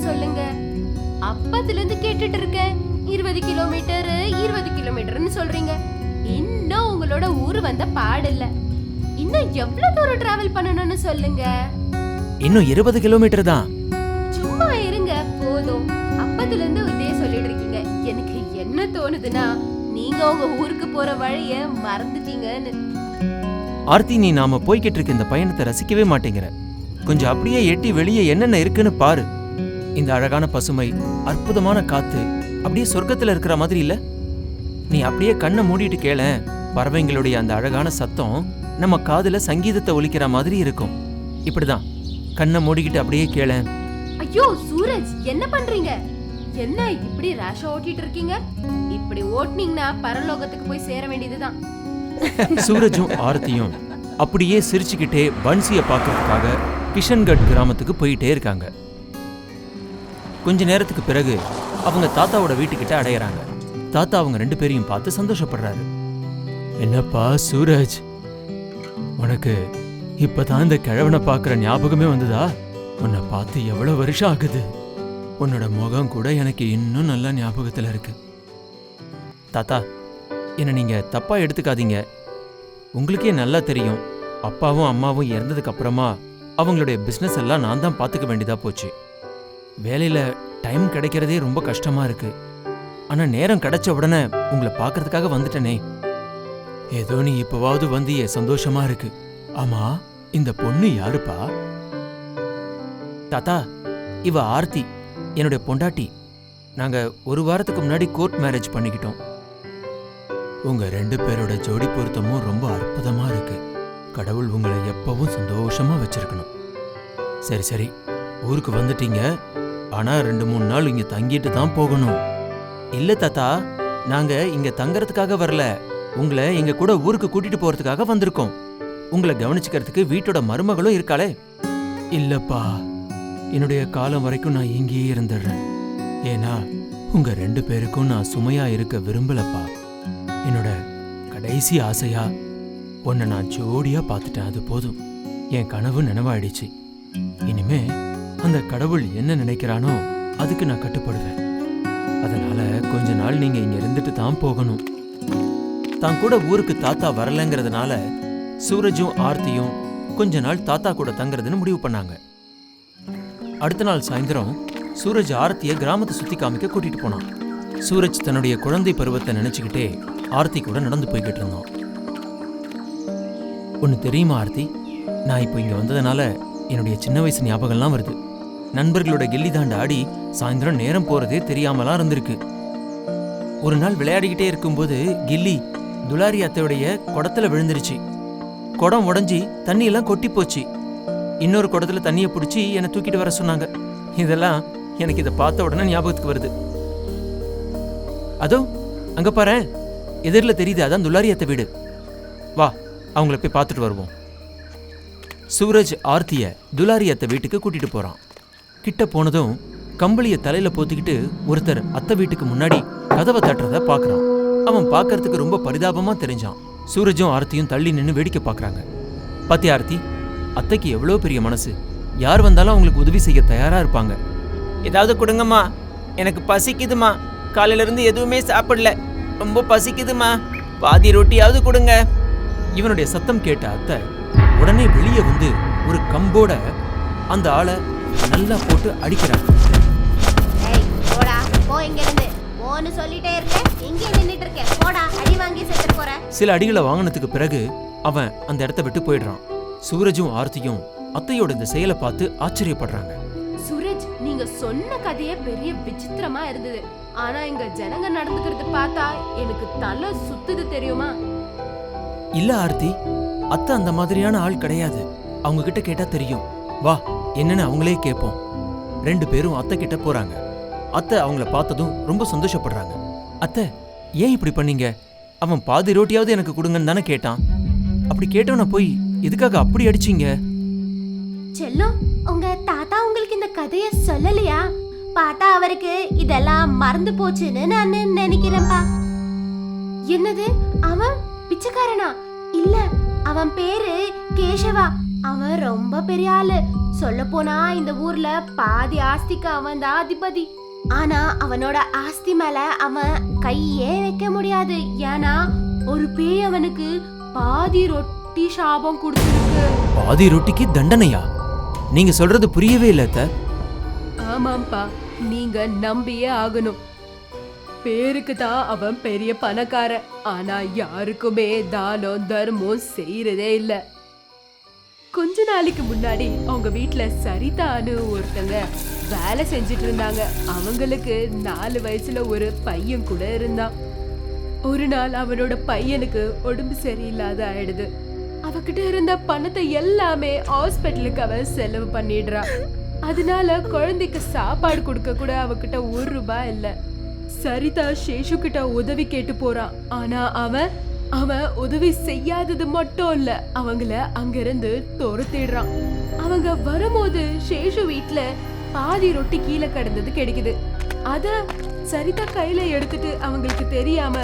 சொல்லுங்க. அப்பத்துல இருந்து கேட்டுட்டு இருக்கேன். 20 கிலோமீட்டர் 20 கிலோமீட்டர்னு சொல்றீங்க. இன்னும் உங்களோட ஊரு வந்த பாடு இல்ல. இன்னும் எவ்வளவு தூரம் டிராவல் பண்ணணும்னு சொல்லுங்க. இன்னும் 20 கிலோமீட்டர் தான். சும்மா இருங்க போதும். அப்பத்துல இருந்து இதே சொல்லிட்டு இருக்கீங்க. எனக்கு என்ன தோணுதுன்னா நீங்க உங்க ஊருக்கு போற வழிய மறந்துட்டீங்கன்னு. ஆர்த்தி, நீ நாம போய்கிட்டு இருக்க இந்த பயணத்தை ரசிக்கவே மாட்டேங்கிற. கொஞ்சம் அப்படியே எட்டி வெளியே என்னென்ன இருக்குன்னு பாரு. இந்த அழகான பசுமை, அற்புதமான காத்து, அப்படியே சொர்க்கத்துல இருக்கிற மாதிரி இல்ல? நீ அப்படியே கண்ணை மூடிட்டு கேளேன். பறவைங்களுடைய அந்த அழகான சத்தம் நம்ம காதுல சங்கீதத்தை ஒலிக்கிற மாதிரி இருக்கும். இப்படிதான் கண்ணை மூடிக்கிட்டு அப்படியே கேளேன். ஐயோ சூரஜ், என்ன பண்றீங்க? என்ன இப்படி ரேஷா ஓட்டிட்டு இருக்கீங்க? இப்படி ஓட்டுனீங்கன்னா பரலோகத்துக்கு போய் சேர வேண்டியதுதான். சூரஜும் ஆர்த்தியும் அப்படியே சிரிச்சுக்கிட்டே பன்சியை பார்க்கறதுக்காக கிஷன்கட் கிராமத்துக்கு போயிட்டே இருக்காங்க. கொஞ்ச நேரத்துக்கு பிறகு அவங்க தாத்தாவோட வீட்டுக்கிட்ட அடையறாங்க. தாத்தா அவங்க 2 பேரையும் பார்த்து சந்தோஷப்படுறாரு. என்னப்பா சூரஜ், உனக்கு இப்பதான் இந்த கிழவனை பார்க்குற ஞாபகமே வந்ததா? உன்னை பார்த்து எவ்வளவு வருஷம் ஆகுது. உன்னோட முகம் கூட எனக்கு இன்னும் நல்ல ஞாபகத்துல இருக்கு. தாத்தா, என்ன நீங்க தப்பா எடுத்துக்காதீங்க. உங்களுக்கே நல்லா தெரியும், அப்பாவும் அம்மாவும் இறந்ததுக்கு அப்புறமா அவங்களுடைய பிஸ்னஸ் எல்லாம் நான் தான் பார்த்துக்க வேண்டியதா போச்சு. வேலையில டைம் கிடைக்கிறதே ரொம்ப கஷ்டமா இருக்கு. ஆனா நேரம் கிடைச்ச உடனே உங்களை பார்க்கறதுக்காக வந்துட்டனே. ஏதோ நீ இப்பவாவது வந்தியே, சந்தோஷமா இருக்கு. ஆமா, இந்த பொண்ணு யாருப்பா? தாத்தா, இவ ஆர்த்தி, என்னுடைய பொண்டாட்டி. நாங்க 1 வாரத்துக்கு முன்னாடி கோர்ட் மேரேஜ் பண்ணிக்கிட்டோம். உங்க 2 பேரோட ஜோடி பொருத்தமும் ரொம்ப அற்புதமா இருக்கு. கடவுள் உங்களை எப்பவும் சந்தோஷமா வச்சிருக்கணும். சரி சரி, ஊருக்கு வந்துட்டீங்க. ஆனா 2-3 நாள் இங்க தங்கிட்டு தான் போகணும். இல்ல தாத்தா, நாங்க இங்க தங்கறதுக்காக வரல. உங்களை எங்க கூட ஊருக்கு கூட்டிட்டு போறதுக்காக வந்திருக்கோம். உங்களை கவனிச்சுக்கிறதுக்கு வீட்டோட மருமகளும் இருக்காளே. இல்லப்பா, என்னுடைய காலம் வரைக்கும் நான் இங்கேயே இருந்துடுறேன். ஏன்னா உங்க 2 பேருக்கும் நான் சுமையா இருக்க விரும்பலப்பா. என்னோட கடைசி ஆசையா உன்னை நான் ஜோடியா பார்த்துட்டேன். அது போதும். என் கனவு நினைவாயிடுச்சு. இனிமே அந்த கடவுள் என்ன நினைக்கிறானோ அதுக்கு நான் கட்டுப்படுவேன். அதனால கொஞ்ச நாள் நீங்க இங்க இருந்துட்டு தான் போகணும். தான் கூட ஊருக்கு தாத்தா வரலங்கிறதுனால சூரஜும் ஆர்த்தியும் கொஞ்ச நாள் தாத்தா கூட தங்குறதுன்னு முடிவு பண்ணாங்க. அடுத்த நாள் சாயந்தரம் சூரஜ் ஆர்த்தியை கிராமத்தை சுத்தி காமிக்க கூட்டிட்டு போனான். சூரஜ் தன்னுடைய குழந்தை பருவத்தை நினைச்சுக்கிட்டே ஆர்த்தி கூட நடந்து போய்கிட்டு இருந்தான். ஒன்னு தெரியுமா ஆர்த்தி, நான் இப்போ இங்க வந்ததுனால என்னுடைய சின்ன வயசு ஞாபகம்லாம் வருது. நண்பர்களோட கில்லி தாண்ட ஆடி சாயந்தரம் நேரம் போறதே தெரியாமலாம் இருந்திருக்கு. ஒரு நாள் விளையாடிக்கிட்டே இருக்கும்போது கில்லி துலாரி அத்தையுடைய குடத்துல விழுந்துருச்சு. குடம் உடஞ்சி தண்ணி எல்லாம் கொட்டி போச்சு. இன்னொரு குடத்துல தண்ணியை பிடிச்சி என்னை தூக்கிட்டு வர சொன்னாங்க. இதெல்லாம் எனக்கு இதை பார்த்த உடனே ஞாபகத்துக்கு வருது. அதோ அங்க பாரு, எதிரில் தெரியுது, அதான் துலாரி அத்தை வீடு. வா, அவங்கள போய் பார்த்துட்டு வருவோம். சூரஜ் ஆர்த்திய துலாரி அத்தை வீட்டுக்கு கூட்டிட்டு போறான். கிட்ட போனதும் கம்பளிய தலையில போத்திக்கிட்டு ஒருத்தர் அத்தை வீட்டுக்கு முன்னாடி கதவை தட்டுறத பாக்குறான். அவன் பார்க்கறதுக்கு ரொம்ப பரிதாபமா தெரிஞ்சான். சூரஜும் ஆர்த்தியும் தள்ளி நின்று வேடிக்கை பார்க்கறாங்க. பாத்தியா ஆர்த்தி, அத்தைக்கு எவ்வளோ பெரிய மனசு. யார் வந்தாலும் அவங்களுக்கு உதவி செய்ய தயாரா இருப்பாங்க. ஏதாவது கொடுங்கம்மா, எனக்கு பசிக்குதுமா. காலையில இருந்து எதுவுமே சாப்பிடல, ரொம்ப பசிக்குதுமா. பாதி ரொட்டியாவது கொடுங்க. இவனுடைய சத்தம் கேட்ட அத்தை உடனே வெளியே வந்து ஒரு கம்போட அந்த ஆளை நல்லா போட்டு அடிக்கிறாங்க. சில அடிகளை வாங்கினதுக்கு பிறகு அவன் அந்த இடத்த விட்டு போயிடுறான். சூரஜும் ஆர்த்தியும் அத்தையோட இந்த செயலை பார்த்து ஆச்சரியப்படுறாங்க. சூரஜ், நீங்க சொன்ன கதையே பெரிய விசித்திரமா இருந்தது. ஆனா இங்க ஜனங்க நடந்துக்கிறது பார்த்தா எனக்கு தலை சுத்துது தெரியுமா? இல்ல ஆர்த்தி, அத்தை அந்த மாதிரியான ஆள் கிடையாது. அவங்க கிட்ட கேட்டா தெரியும். வா, என்னன்னு அவங்களே கேட்போம். 2 பேரும் அத்தை கிட்ட போறாங்க. அத்தை அவங்கள பார்த்ததும் ரொம்ப சந்தோஷப்படுறாங்க. அத்தை, ஏன் இப்படி பண்ணீங்க? அவன் பாதி ரோட்டியாவது எனக்கு கொடுங்கன்னு தானே கேட்டான். அப்படி கேட்டவன போய் எதுக்காக அப்படி அடிச்சீங்க? செல்லம், உங்க தாத்தா உங்களுக்கு இந்த கதைய சொல்லலையா? பார்த்தா அவருக்கு இதெல்லாம் மறந்து போச்சுன்னு நான் நினைக்கிறேன்பா. என்னது, அவன் பிச்சைக்காரனா? இல்ல, அவன் பேரு கேசவா. அவன் ரொம்ப பெரிய ஆளு. சொல்ல போனா இந்த ஊர்ல பாதி ஆஸ்திக்கு அவன் தான் அதிபதி. ஆனா அவனோட ஆஸ்தி மேல அவன் கையே வைக்க முடியாது. ஏன்னா ஒரு பேய் அவனுக்கு பாதி ரொட்டி சாபம் கொடுத்துருக்கு. பாதி ரொட்டிக்கு தண்டனையா? நீங்க சொல்றது புரியவே இல்ல அத்தை. ஆமாம்பா, நீங்க நம்பியே ஆகணும். பேருக்கு தான் அவன் பெரிய பணக்காரன், ஆனா யாருக்குமே தானம் தர்மம் செய்யறதே இல்ல. கொஞ்ச நாளைக்கு முன்னாடி அவங்க வீட்ல சரிதான்னு ஒருத்தங்க வேலை செஞ்சுட்டு இருந்தாங்க. அவங்களுக்கு 4 வயசுல ஒரு பையன் கூட இருந்தான். ஒரு நாள் அவனோட பையனுக்கு உடம்பு சரியில்லாத ஆயிடுது. அவகிட்ட இருந்த பணத்தை எல்லாமே ஹாஸ்பிட்டலுக்கு அவன் செலவு பண்ணிடுறான். அதனால குழந்தைக்கு சாப்பாடு கொடுக்க கூட அவகிட்ட 1 ரூபாய் இல்ல. சரிதா சேஷு கிட்ட உதவி கேட்டு போறான். ஆனா அவன் உதவி செய்யாதது மட்டும் இல்ல, அவங்கள அங்கிருந்து துரத்திடுறான். அவங்க வரும்போது சேஷு வீட்ல பாதி ரொட்டி கீழே கிடந்தது கிடைக்குது. அத சரிதா கையில எடுத்துட்டு அவங்களுக்கு தெரியாம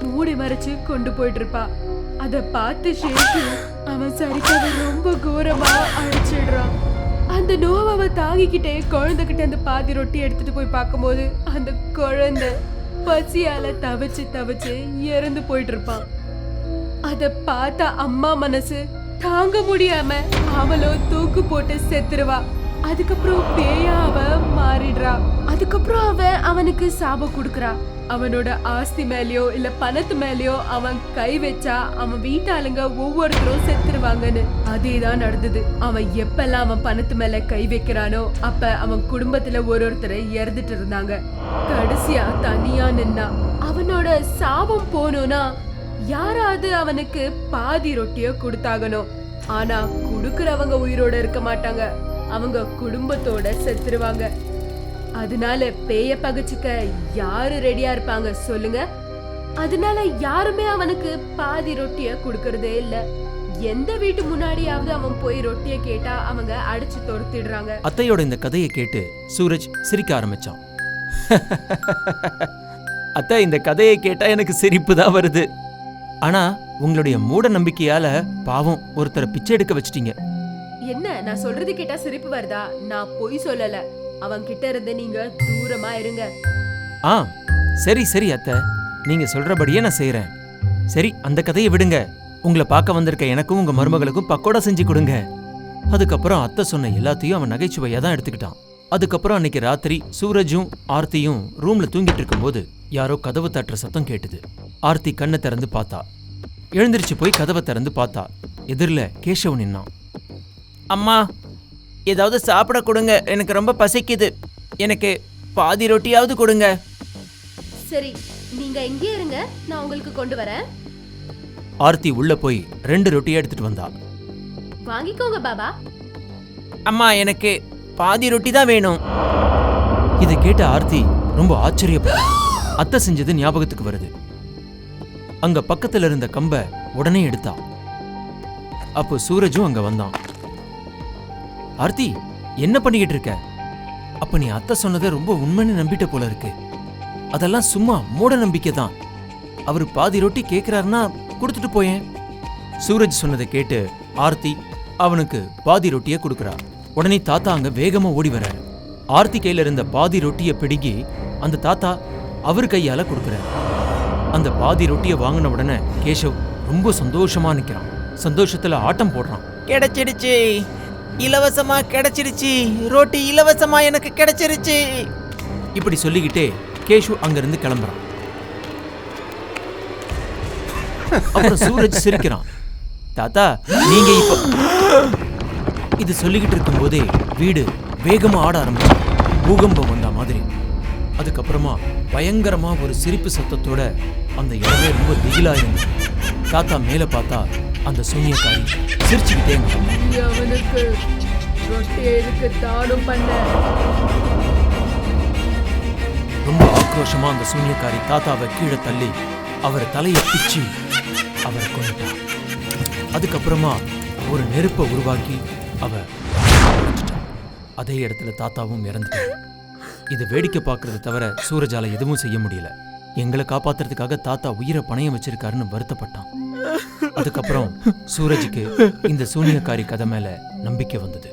மூடி மறைச்சு கொண்டு போயிட்டு இருப்பா. அத பார்த்து சேஷு அவன் சரிதாவை ரொம்ப கோரமா அடிச்சிடுறான். அந்த நோவை தாங்கிக்கிட்டே குழந்தைகிட்ட அந்த பாதி ரொட்டி எடுத்துட்டு போய் பார்க்கும்போது அந்த குழந்தை பசியால தவிச்சு இறந்து போயிட்டு இருப்பான். அத பார்த்த அம்மா மனசு தாங்க முடியாம அவளும் தூக்கு போட்டு செத்துருவா. அதுக்கப்புறம் பேயா அவ மாறிடுறா. அதுக்கப்புறம் அவனுக்கு சாபம் கொடுக்கறா. அவனோட ஆஸ்தி மேலயோ இல்ல பணத்து மேலயோ அவன் கை வச்சா அவன் வீட்டாளுங்க ஒவ்வொருத்தரும் செத்துருவாங்கன்னு. அதேதான் நடந்தது. அவன் எப்பெல்லாம் அவன் பணத்து மேல கை வைக்கிறானோ அப்ப அவன் குடும்பத்துல ஒருத்தரை இறந்துட்டு இருந்தாங்க. கடைசியா தனியா நின்னா. அவனோட சாபம் போனோம்னா யாராவது அவனுக்கு பாதி ரொட்டியோ கொடுத்தாகணும். ஆனா குடுக்கறவங்க உயிரோட இருக்க மாட்டாங்க, அவங்க குடும்பத்தோட செத்துருவாங்க. அதனால பேய பகச்சுக்க யாரு ரெடியா இருப்பாங்க சொல்லுங்க? அதனால யாருமே அவனுக்கு பாதி ரொட்டிய குடுக்கறதே இல்ல. எந்த வீட்டு முன்னாடியாவது அவன் போய் ரொட்டிய கேட்டா அவங்க அடிச்சு துரத்திடுறாங்க. அத்தையோட இந்த கதையை கேட்டு சூரஜ் சிரிக்க ஆரம்பிச்சான். அத்தை, இந்த கதையை கேட்டா எனக்கு சிரிப்பு தான் வருது. ஆனா உங்களுடைய மூட நம்பிக்கையால பாவம் ஒருத்தரை பிச்சை எடுக்க வச்சிட்டீங்க. என்ன நான் சொல்றது கேட்டா சிரிப்பு வருதா? நான் பொய் சொல்லல. அவன் கிட்ட இருந்து நீங்க தூரமா இருங்க. ஆ சரி சரி அத்தை, நீங்க சொல்றபடியே நான் செய்யறேன். சரி, அந்த கதையை விடுங்க. உங்களை பார்க்க வந்திருக்க எனக்கும் உங்க மருமகளுக்கும் பக்கோடா செஞ்சு கொடுங்க. அதுக்கப்புறம் அத்தை சொன்ன எல்லாத்தையும் அவன் நகைச்சுவையா தான் எடுத்துக்கிட்டான். அதுக்கப்புறம் அன்னைக்கு ராத்திரி சூரஜும் ஆர்த்தியும் ரூம்ல தூங்கிட்டு இருக்கும்போது யாரோ கதவு தட்டுற சத்தம் கேட்டுது. ஆர்த்தி கண்ணை திறந்து பார்த்தா. எழுந்திருச்சு போய் கதவை திறந்து பார்த்தா. எதிரில் கேஷவ் நின்னான். அம்மா, ஏதாவது சாப்பிட கொடுங்க, எனக்கு ரொம்ப பசிக்குது. எனக்கு பாதி ரொட்டியாவது கொடுங்க. சரி, நீங்க எங்கே இருங்க, நான் உங்களுக்கு கொண்டு வரேன். ஆர்த்தி உள்ள போய் 2 ரொட்டியை எடுத்துட்டு வந்தா. வாங்கிக்கோங்க பாபா. அம்மா, எனக்கு பாதி ரொட்டி தான் வேணும். இதை கேட்ட ஆர்த்தி ரொம்ப ஆச்சரியப்பட்டா. அத்தை செஞ்சது ஞாபகத்துக்கு வருது. அங்க பக்கத்துல இருந்த கம்ப உடனே எடுத்தா. அப்போ சூரஜும் அங்க வந்தான். ஆர்த்தி, என்ன பண்ணிக்கிட்டு இருக்க? அப்ப நீ அத்தை சொன்னதை ரொம்ப உண்மைன்னு நம்பிட்ட போல இருக்கு. அதெல்லாம் சும்மா மூட நம்பிக்கை தான். அவரு பாதி ரொட்டி கேட்கிறாருன்னா கொடுத்துட்டு போயேன். சூரஜ் சொன்னதை கேட்டு ஆர்த்தி அவனுக்கு பாதி ரொட்டியை கொடுக்கறா. உடனே தாத்தா அங்க வேகமா ஓடி வர்றாரு. ஆர்த்தி கையில இருந்த பாதி ரொட்டியை பிடுங்கி அந்த தாத்தா அவர் கையால கொடுக்கறாரு. அந்த பாதி ரொட்டியை வாங்கின உடனே கேஷவ் ரொம்ப சந்தோஷமா நிக்கிறான். சந்தோஷத்துல ஆட்டம் போடுறான். கிடைச்சிடுச்சு, இலவசமா கிடைச்சிடுச்சு, ரொட்டி இலவசமா எனக்கு கிடைச்சிருச்சு. இப்படி சொல்லிக்கிட்டே கேஷவ் அங்கிருந்து கிளம்புறான். அப்புறம் சூரஜ் சிரிக்கிறான். தாத்தா, நீங்க இப்போ இது சொல்லிக்கிட்டு இருக்கும் போதே வீடு வேகமா ஆட ஆரம்பிச்சு பூகம்பம் வந்த மாதிரி. அதுக்கப்புறமா பயங்கரமா ஒரு சிரிப்பு சத்தத்தோட அந்த இடமே ரொம்ப திகிலா இருந்தது. தாத்தா மேல பார்த்தா அந்த சூனியக்காரி சிரிச்சுக்கிட்டே அவனுக்கு ரொட்டி தானம் பண்ண. ரொம்ப ஆக்ரோஷமா அந்த சூனியக்காரி தாத்தாவை கீழே தள்ளி அவர் தலையை பிச்சு அவரை கொண்டுட்டார். அதுக்கப்புறமா ஒரு நெருப்பை உருவாக்கி அவர் அதே இடத்துல தாத்தாவும் இறந்துட்டார். இது வேடிக்கை பார்க்கறத தவிர சூரஜால எதுவும் செய்ய முடியல. எங்களை காப்பாத்துறதுக்காக தாத்தா உயிரை பணையம் வச்சிருக்காருன்னு வருத்தப்பட்டான். அதுக்கப்புறம் சூரஜுக்கு இந்த சூனியக்காரி கதை மேல நம்பிக்கை வந்தது.